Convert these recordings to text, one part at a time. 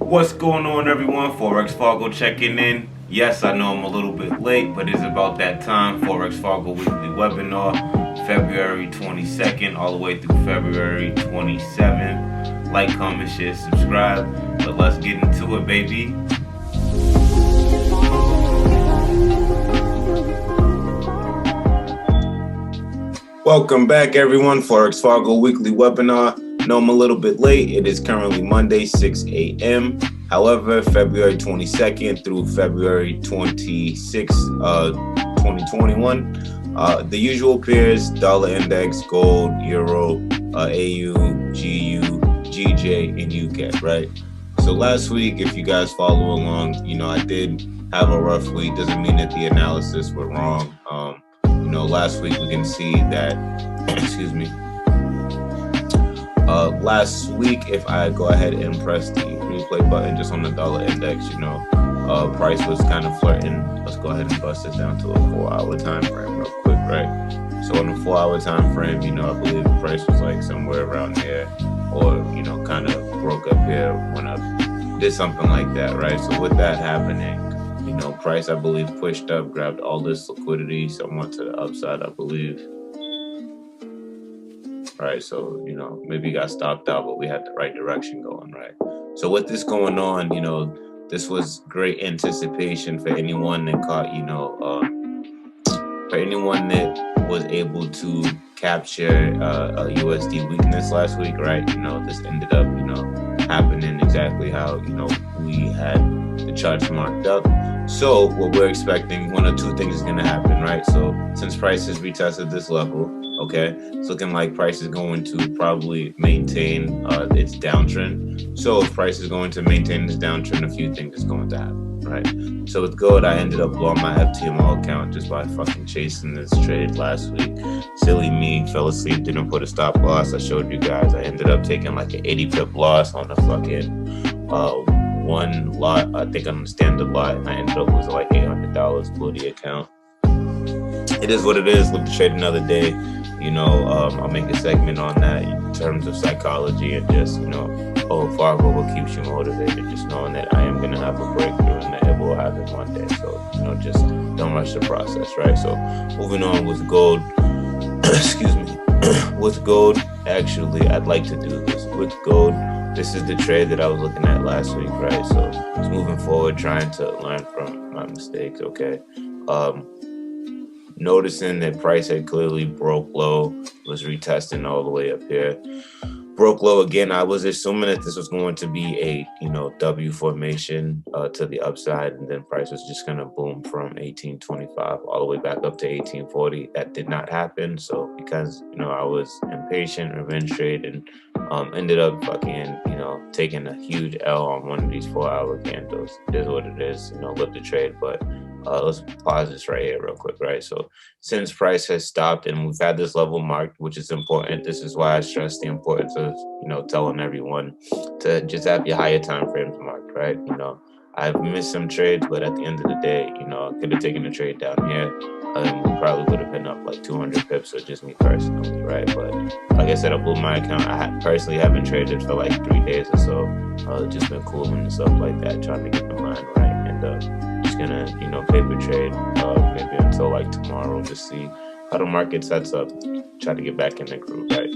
What's going on, everyone? Forex Fargo checking in. Yes, I know I'm a little bit late, but it's about that time. Forex Fargo weekly webinar, February 22nd, all the way through February 27th. Like, comment, share, subscribe. But let's get into it, baby. Welcome back, everyone. Forex Fargo weekly webinar. No, I'm a little bit late. It is currently Monday, 6 a.m. However, February 22nd through February 26th, 2021, the usual pairs, dollar index, gold, euro, AU, GU, GJ, and UCAD, right? So last week, if you guys follow along, I did have a rough week. Doesn't mean that the analysis were wrong. Last week we can see that, excuse me, last week, if I go ahead and press the replay button just on the dollar index, price was kind of flirting. Let's go ahead and bust it down to a 4-hour time frame real quick, right? So on a 4-hour time frame, I believe the price was like somewhere around there, or, kind of broke up here, went up, did something like that, right? So with that happening, price, I believe, pushed up, grabbed all this liquidity somewhat to the upside, I believe. Right, so, maybe got stopped out, but we had the right direction going, right? So with this going on, this was great anticipation for anyone that caught, for anyone that was able to capture a USD weakness last week, right? This ended up, happening exactly how, we had the charts marked up. So what we're expecting, one of two things is going to happen, right? So since price has retested this level, okay, it's looking like price is going to probably maintain its downtrend. So if price is going to maintain this downtrend, a few things is going to happen, right? So with gold, I ended up blowing my FTMO account just by fucking chasing this trade last week. Silly me, fell asleep, didn't put a stop loss. I showed you guys. I ended up taking like an 80 pip loss on a fucking one lot, I think on the standard lot, and I ended up losing like $800 for the account. It is what it is. Look to trade another day. I'll make a segment on that in terms of psychology and just, Fargo, what keeps you motivated, just knowing that I am going to have a breakthrough and that it will happen one day. So, just don't rush the process, right? So moving on with gold, excuse me, with gold, actually, I'd like to do this. With gold, this is the trade that I was looking at last week, right? So just moving forward, trying to learn from my mistakes, okay? Noticing that price had clearly broke low, was retesting all the way up here. Broke low again. I was assuming that this was going to be a, W formation to the upside, and then price was just going to boom from 1825 all the way back up to 1840. That did not happen. So because, I was impatient, revenge trade, and ended up fucking, taking a huge L on one of these 4-hour candles. It is what it is, live the trade, but let's pause this right here real quick, right? So since price has stopped and we've had this level marked, which is important, this is why I stress the importance of, telling everyone to just have your higher time frames marked, right? I've missed some trades, but at the end of the day, I could have taken a trade down here and we probably would have been up like 200 pips, so just me personally, right? But like I said, I blew my account. I personally haven't traded for like 3 days or so. Just been cooling and stuff like that, trying to get the mind right. And just gonna, paper trade maybe until like tomorrow, just see how the market sets up, try to get back in the groove, right?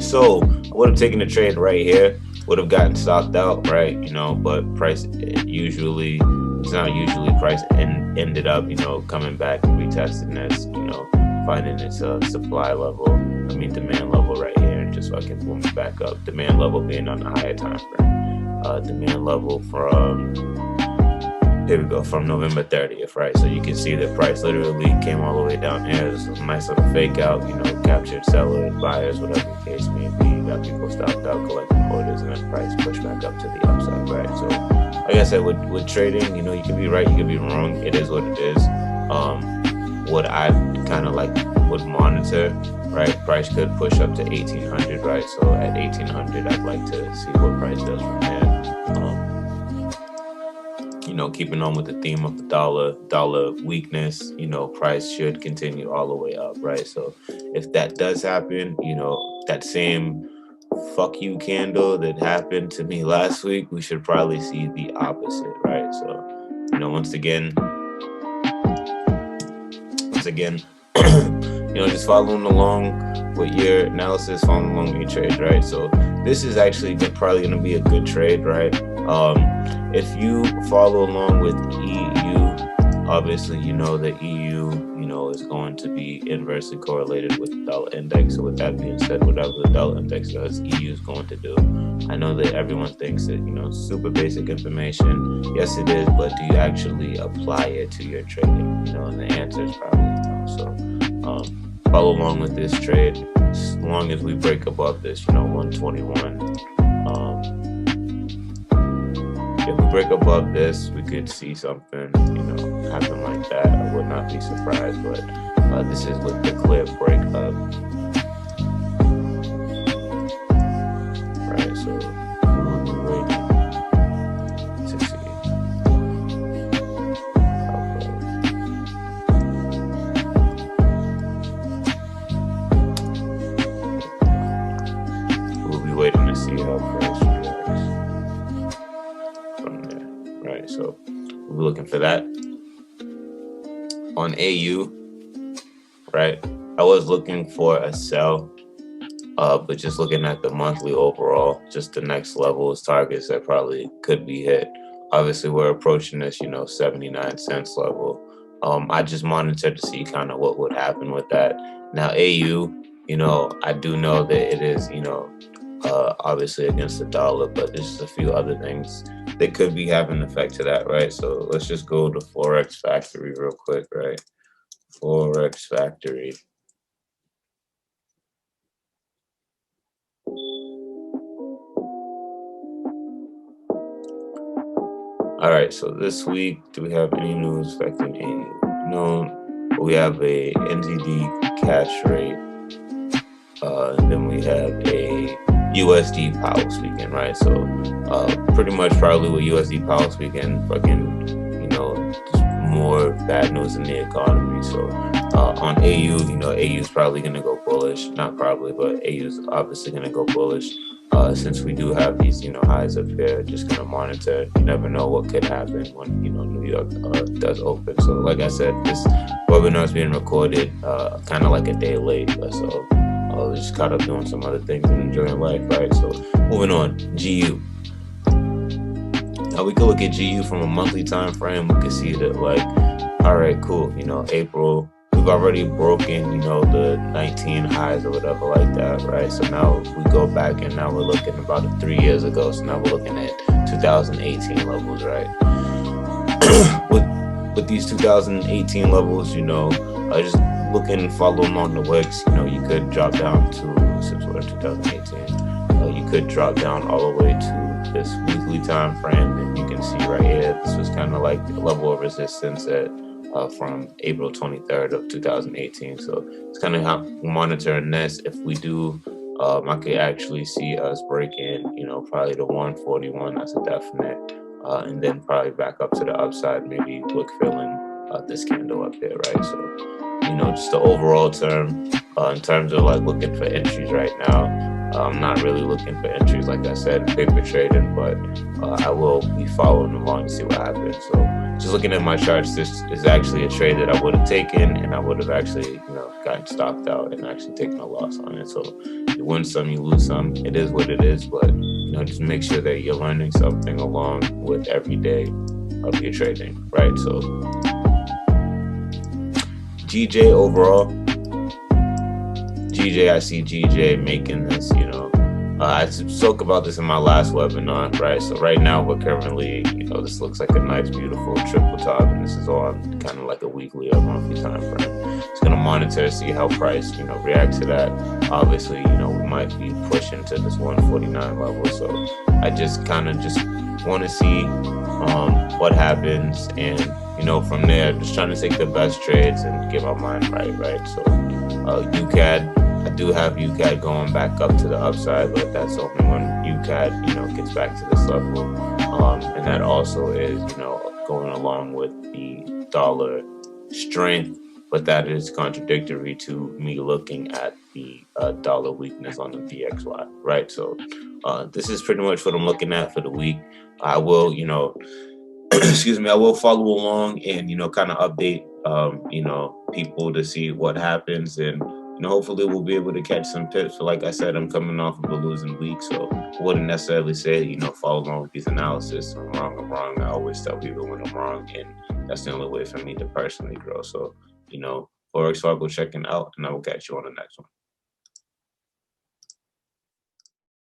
So I would have taken a trade right here, would have gotten stocked out, right? But price price ended up, coming back and retesting this, finding its supply level, demand level right here, and just fucking booming back up. Demand level being on the higher time frame. Demand level from, here we go, from November 30th, right? So you can see that price literally came all the way down here. This was a nice little fake out, captured sellers, buyers, whatever the case may be. Got people stopped out collecting orders, and then price pushed back up to the upside, right? So like I said, with trading, you can be right, you can be wrong. It is what it is. What I kind of like would monitor, right? Price could push up to 1800, right? So at 1800, I'd like to see what price does from there. Keeping on with the theme of the dollar weakness, price should continue all the way up, right? So if that does happen, that same fuck you candle that happened to me last week, we should probably see the opposite, right? So, once again, just following along with your analysis, following along with your trades, right? So this is actually probably going to be a good trade, right? If you follow along with EU, obviously, the EU, is going to be inversely correlated with the dollar index. So with that being said, whatever the dollar index does, EU is going to do. I know that everyone thinks that, super basic information. Yes, it is, but do you actually apply it to your trading? And the answer is probably no. So follow along with this trade as long as we break above this, 121. If we break above this, we could see something, happen like that. I would not be surprised, but this is with the clear break up. Right, so we'll be waiting to see. We'll be waiting to see how price reacts from there. Right, so we'll be looking for that. On AU, right, I was looking for a sell, but just looking at the monthly overall, just the next levels, targets that probably could be hit. Obviously, we're approaching this, 79 cents level. I just monitored to see kind of what would happen with that. Now, AU, I do know that it is, obviously against the dollar, but there's just a few other things that could be having an effect to that, right? So let's just go to Forex Factory real quick, right? Forex Factory. All right, so this week, do we have any news affecting AU? No, we have a NZD cash rate, and then we have a USD Powell speaking, right? So pretty much probably with USD Powell speaking, fucking, just more bad news in the economy. So on AU, AU is probably going to go bullish. Not probably, but AU is obviously going to go bullish. Since we do have these, highs up here, just going to monitor. You never know what could happen when, New York does open. So like I said, this webinar is being recorded kind of like a day late. So we just caught up doing some other things and enjoying life, right? So moving on, GU. Now we can look at GU from a monthly time frame. We can see that, like, all right, cool. April, we've already broken, the 19 highs or whatever like that, right? So now we go back and now we're looking about 3 years ago. So now we're looking at 2018 levels, right? with these 2018 levels, just looking and following on the wicks, you could drop down to, since we're in 2018, you could drop down all the way to this weekly time frame, and you can see right here, this was kind of like the level of resistance at from April 23rd of 2018. So it's kind of how we're monitoring this. If we do, I could actually see us breaking, probably the 141. That's a definite, and then probably back up to the upside, maybe look filling this candle up here, right? So just the overall term, in terms of like looking for entries right now, I'm not really looking for entries, like I said, paper trading, but I will be following along to see what happens. So just looking at my charts, this is actually a trade that I would have taken, and I would have actually, gotten stopped out and actually taken a loss on it. So you win some, you lose some. It is what it is, but just make sure that you're learning something along with every day of your trading, right? So GJ overall, I see GJ making this, I spoke about this in my last webinar, right? So right now we're currently, this looks like a nice, beautiful triple top, and this is all kind of like a weekly or monthly time frame. It's going to monitor, see how price, reacts to that. Obviously, we might be pushing to this 149 level. So I just kind of want to see what happens, and from there, just trying to take the best trades and get my mind right? So UCAD, I do have UCAD going back up to the upside, but that's only when UCAD, gets back to this level. And that also is, going along with the dollar strength, but that is contradictory to me looking at the dollar weakness on the VXY, right? So this is pretty much what I'm looking at for the week. I will, excuse me, I will follow along and, kind of update, people to see what happens. And, hopefully we'll be able to catch some tips. So like I said, I'm coming off of a losing week, so I wouldn't necessarily say, follow along with these analysis. I'm wrong. I always tell people when I'm wrong, and that's the only way for me to personally grow. So, Forex Fargo checking out, and I will catch you on the next one.